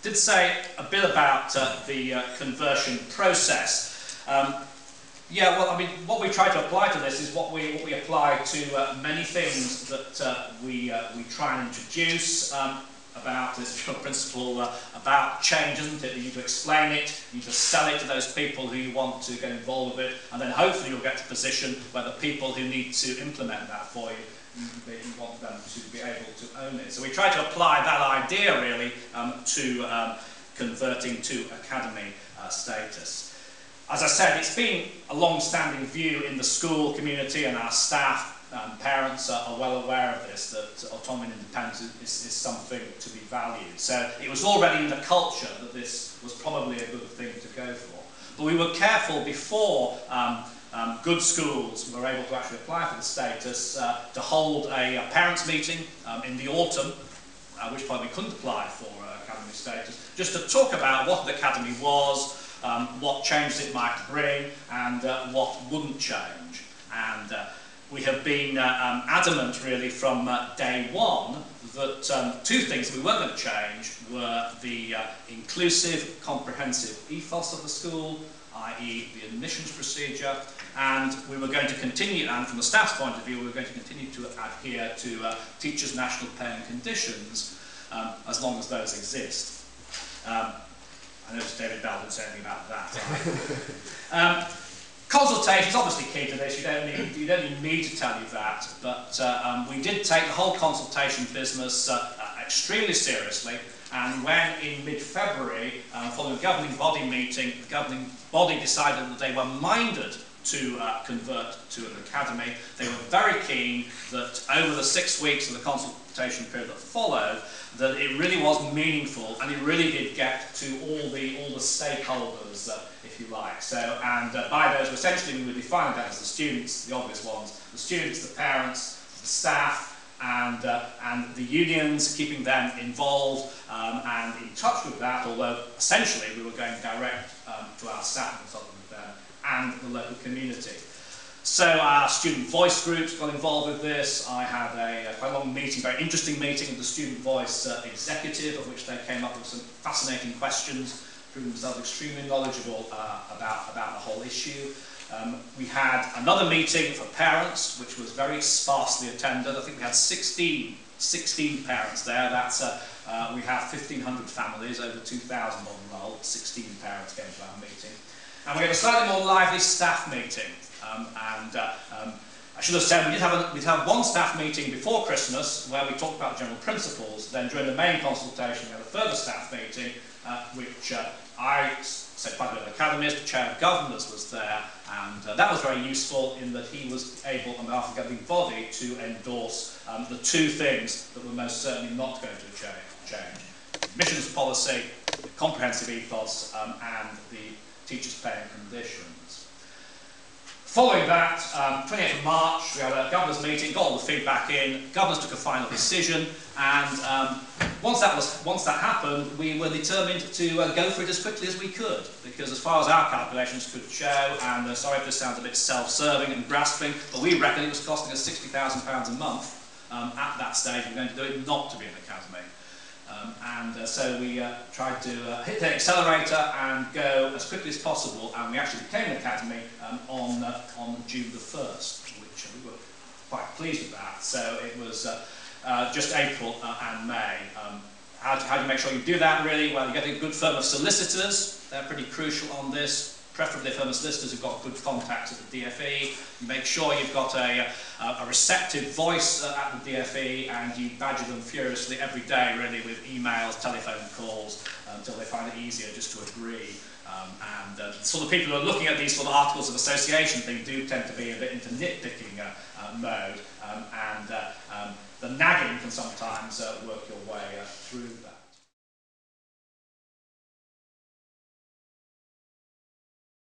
did say a bit about the conversion process. Yeah, well, I mean, what we try to apply to this is what we apply to many things that we try and introduce about this principle about change, isn't it? You need to explain it, you need to sell it to those people who you want to get involved with it, and then hopefully you'll get to a position where the people who need to implement that for you, you want them to be able to own it. So we try to apply that idea really to converting to academy status. As I said, it's been a long-standing view in the school community, and our staff and parents are well aware of this, that autonomy and independence is something to be valued. So it was already in the culture that this was probably a good thing to go for. But we were careful before good schools were able to actually apply for the status to hold a parents' meeting in the autumn, at which point we couldn't apply for academy status, just to talk about what the academy was, what changes it might bring, and what wouldn't change. And we have been adamant really from day one that two things we weren't going to change were the inclusive, comprehensive ethos of the school, i.e. the admissions procedure, and we were going to continue, and from the staff's point of view, we were going to continue to adhere to teachers' national pay and conditions as long as those exist. I noticed David Bell didn't say anything about that. Consultation is obviously key to this. You don't need me to tell you that, but we did take the whole consultation business extremely seriously, and when in mid-February, following a governing body meeting, the governing body decided that they were minded to convert to an academy. They were very keen that over the 6 weeks of the consultation period that followed, that it really was meaningful, and it really did get to all the stakeholders, if you like. So, and by those, essentially, we were defining that as the students, the obvious ones, the students, the parents, the staff, and the unions, keeping them involved and in touch with that. Although essentially we were going direct to our staff and consulting with them and the local community. So our student voice groups got involved with this. I had a quite long meeting, very interesting meeting with the student voice executive, of which they came up with some fascinating questions, proving themselves extremely knowledgeable about the whole issue. We had another meeting for parents, which was very sparsely attended. I think we had 16 parents there. That's we have 1,500 families, over 2,000 enrolled. 16 parents came to our meeting. And we had a slightly more lively staff meeting. I should have said we'd have one staff meeting before Christmas where we talked about general principles. Then during the main consultation we had a further staff meeting which I said quite a bit of academists, the chair of governors was there, and that was very useful in that he was able, on behalf of the governing body, to endorse the two things that were most certainly not going to change. Admissions policy, the comprehensive ethos, and the teachers' pay and conditions. Following that, 28th of March, we had a governors' meeting, got all the feedback in, governors took a final decision, and once that happened, we were determined to go for it as quickly as we could, because as far as our calculations could show, and sorry if this sounds a bit self-serving and grasping, but we reckon it was costing us £60,000 a month at that stage. We were going to do it not to be an academy. So we tried to hit the accelerator and go as quickly as possible, and we actually became an academy on June the 1st, which we were quite pleased with that. So it was just April and May. How do you make sure you do that, really? Well, you get a good firm of solicitors. They're pretty crucial on this. Preferably a firm of solicitors who've got good contacts at the DFE. You make sure you've got a receptive voice at the DFE, and you badger them furiously every day, really, with emails, telephone calls, until they find it easier just to agree. Sort of people who are looking at these sort of articles of association thing do tend to be a bit into nitpicking mode,